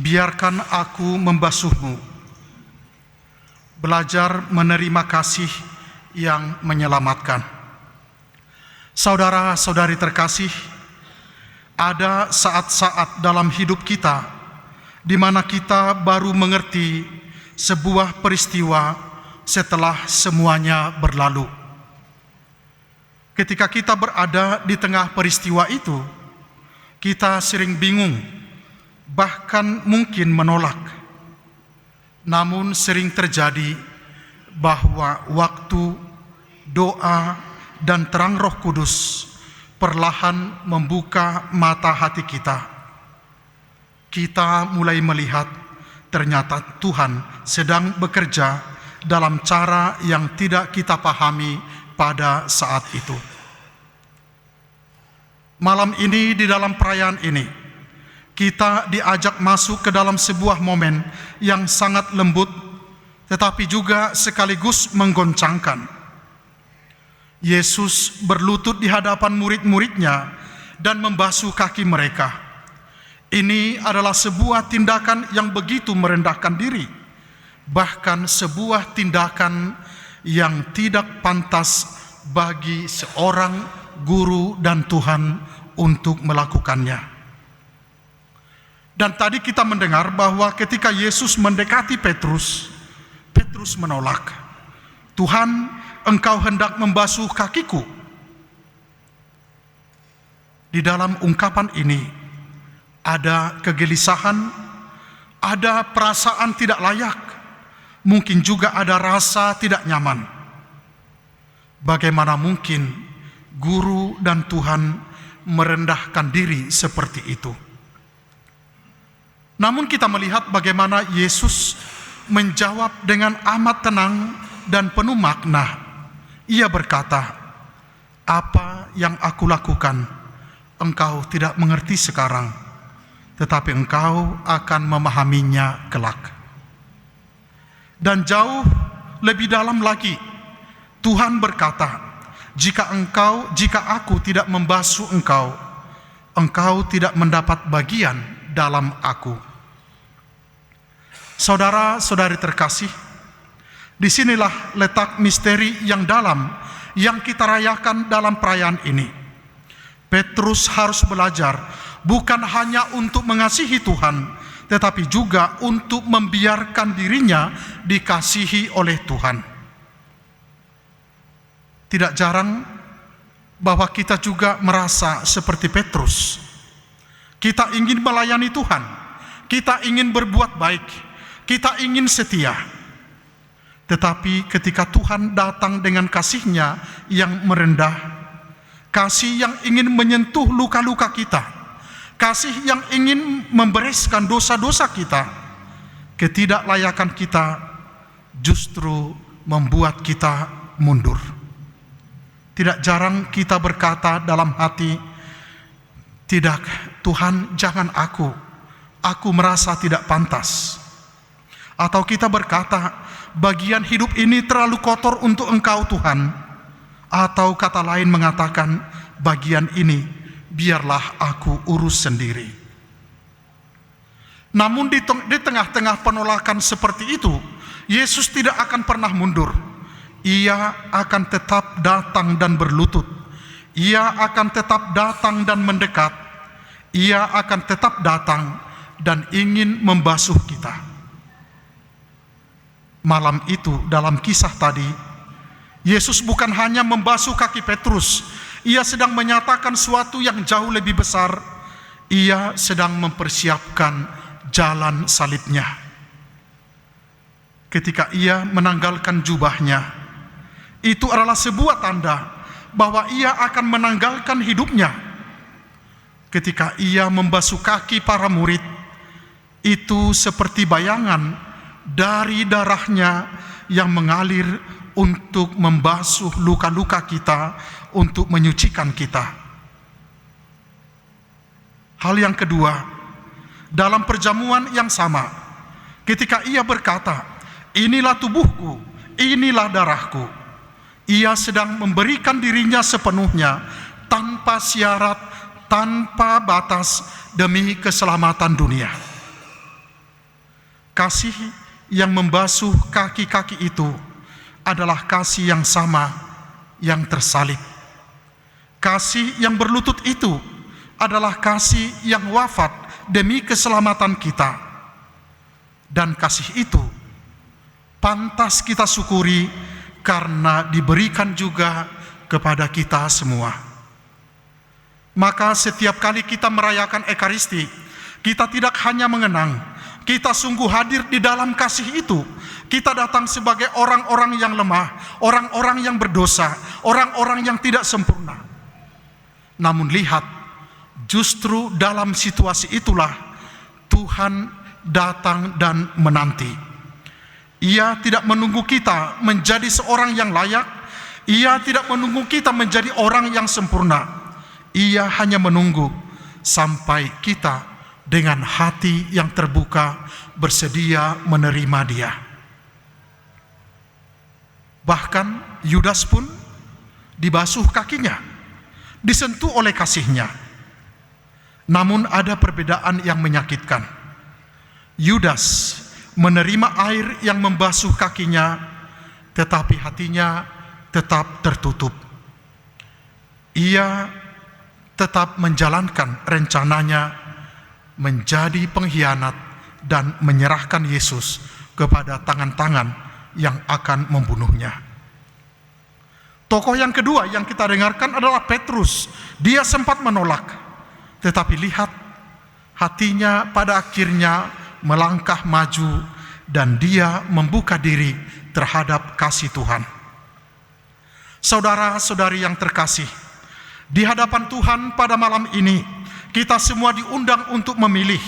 biarkan aku membasuhmu. Belajar menerima kasih yang menyelamatkan. Saudara-saudari terkasih, ada saat-saat dalam hidup kita di mana kita baru mengerti sebuah peristiwa setelah semuanya berlalu. Ketika kita berada di tengah peristiwa itu, kita sering bingung, bahkan mungkin menolak. Namun sering terjadi bahwa waktu, doa, dan terang Roh Kudus perlahan membuka mata hati kita. Kita mulai melihat ternyata Tuhan sedang bekerja dalam cara yang tidak kita pahami pada saat itu. Malam ini, di dalam perayaan ini, kita diajak masuk ke dalam sebuah momen yang sangat lembut, tetapi juga sekaligus menggoncangkan. Yesus berlutut di hadapan murid-muridnya dan membasuh kaki mereka. Ini adalah sebuah tindakan yang begitu merendahkan diri, bahkan sebuah tindakan yang tidak pantas bagi seorang guru dan Tuhan untuk melakukannya. Dan tadi kita mendengar bahwa ketika Yesus mendekati Petrus, Petrus menolak. Tuhan, engkau hendak membasuh kakiku. Di dalam ungkapan ini ada kegelisahan, ada perasaan tidak layak, mungkin juga ada rasa tidak nyaman. Bagaimana mungkin guru dan Tuhan merendahkan diri seperti itu? Namun kita melihat bagaimana Yesus menjawab dengan amat tenang dan penuh makna. Ia berkata, "Apa yang aku lakukan, engkau tidak mengerti sekarang, tetapi engkau akan memahaminya kelak." Dan jauh lebih dalam lagi, Tuhan berkata, jika aku tidak membasuh engkau, engkau tidak mendapat bagian dalam aku." Saudara-saudari terkasih, disinilah letak misteri yang dalam yang kita rayakan dalam perayaan ini. Petrus harus belajar bukan hanya untuk mengasihi Tuhan, tetapi juga untuk membiarkan dirinya dikasihi oleh Tuhan. Tidak jarang bahwa kita juga merasa seperti Petrus. Kita ingin melayani Tuhan, kita ingin berbuat baik, kita ingin setia. Tetapi ketika Tuhan datang dengan kasih-Nya yang merendah, kasih yang ingin menyentuh luka-luka kita, kasih yang ingin membereskan dosa-dosa kita, ketidaklayakan kita justru membuat kita mundur. Tidak jarang kita berkata dalam hati, "Tidak, Tuhan, jangan aku merasa tidak pantas." Atau kita berkata, "Bagian hidup ini terlalu kotor untuk Engkau, Tuhan." Atau kata lain mengatakan, "Bagian ini biarlah aku urus sendiri." Namun di tengah-tengah penolakan seperti itu, Yesus tidak akan pernah mundur. Ia akan tetap datang dan berlutut. Ia akan tetap datang dan mendekat. Ia akan tetap datang dan ingin membasuh kita. Malam itu dalam kisah tadi, Yesus bukan hanya membasuh kaki Petrus, Ia sedang menyatakan sesuatu yang jauh lebih besar. Ia sedang mempersiapkan jalan salibnya. Ketika Ia menanggalkan jubahnya, itu adalah sebuah tanda bahwa Ia akan menanggalkan hidupnya. Ketika Ia membasuh kaki para murid, itu seperti bayangan dari darah-Nya yang mengalir untuk membasuh luka-luka kita, untuk menyucikan kita. Hal yang kedua, dalam perjamuan yang sama, ketika Ia berkata, "Inilah tubuhku, inilah darahku," Ia sedang memberikan dirinya sepenuhnya, tanpa syarat, tanpa batas, demi keselamatan dunia. Kasih yang membasuh kaki-kaki itu adalah kasih yang sama yang tersalib. Kasih yang berlutut itu adalah kasih yang wafat demi keselamatan kita. Dan kasih itu pantas kita syukuri karena diberikan juga kepada kita semua. Maka setiap kali kita merayakan Ekaristi, kita tidak hanya mengenang, kita sungguh hadir di dalam kasih itu. Kita datang sebagai orang-orang yang lemah, orang-orang yang berdosa, orang-orang yang tidak sempurna. Namun lihat, justru dalam situasi itulah Tuhan datang dan menanti. Ia tidak menunggu kita menjadi seorang yang layak. Ia tidak menunggu kita menjadi orang yang sempurna. Ia hanya menunggu sampai kita dengan hati yang terbuka bersedia menerima Dia. Bahkan Yudas pun dibasuh kakinya, disentuh oleh kasih-Nya. Namun ada perbedaan yang menyakitkan. Yudas menerima air yang membasuh kakinya, tetapi hatinya tetap tertutup. Ia tetap menjalankan rencananya menjadi pengkhianat dan menyerahkan Yesus kepada tangan-tangan yang akan membunuhnya. Tokoh yang kedua yang kita dengarkan adalah Petrus. Dia sempat menolak, tetapi lihat, hatinya pada akhirnya melangkah maju dan dia membuka diri terhadap kasih Tuhan. Saudara-saudari yang terkasih, di hadapan Tuhan pada malam ini, kita semua diundang untuk memilih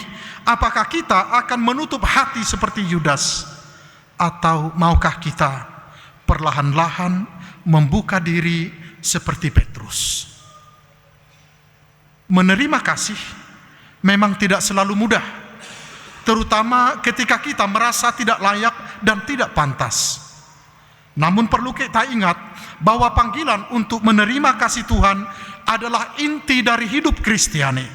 apakah kita akan menutup hati seperti Yudas, atau maukah kita perlahan-lahan membuka diri seperti Petrus. Menerima kasih memang tidak selalu mudah, terutama ketika kita merasa tidak layak dan tidak pantas. Namun perlu kita ingat bahwa panggilan untuk menerima kasih Tuhan adalah inti dari hidup Kristiani.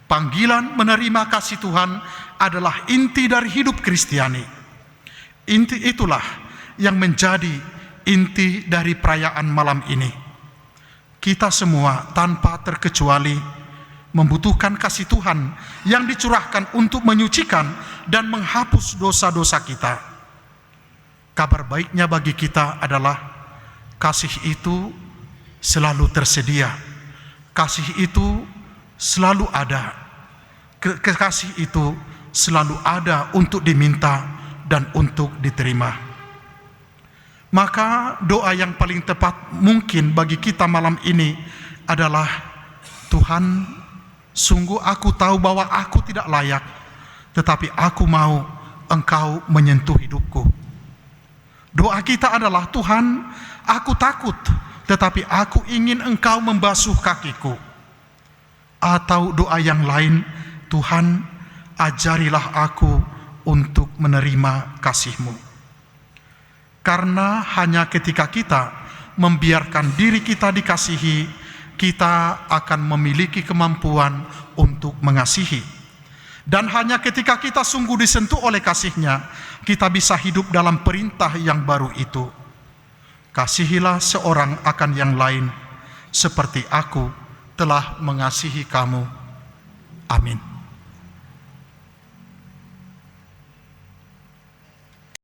Panggilan menerima kasih Tuhan adalah inti dari hidup Kristiani. Inti itulah yang menjadi inti dari perayaan malam ini. Kita semua tanpa terkecuali membutuhkan kasih Tuhan yang dicurahkan untuk menyucikan dan menghapus dosa-dosa kita. Kabar baiknya bagi kita adalah kasih itu selalu tersedia. Kasih itu selalu ada. Kasih itu selalu ada untuk diminta dan untuk diterima. Maka doa yang paling tepat mungkin bagi kita malam ini adalah, Tuhan, sungguh aku tahu bahwa aku tidak layak, tetapi aku mau Engkau menyentuh hidupku. Doa kita adalah, Tuhan, aku takut, tetapi aku ingin Engkau membasuh kakiku. Atau doa yang lain, Tuhan, ajarilah aku untuk menerima kasih-Mu. Karena hanya ketika kita membiarkan diri kita dikasihi, kita akan memiliki kemampuan untuk mengasihi. Dan hanya ketika kita sungguh disentuh oleh kasih-Nya, kita bisa hidup dalam perintah yang baru itu. Kasihilah seorang akan yang lain, seperti aku telah mengasihi kamu. Amin.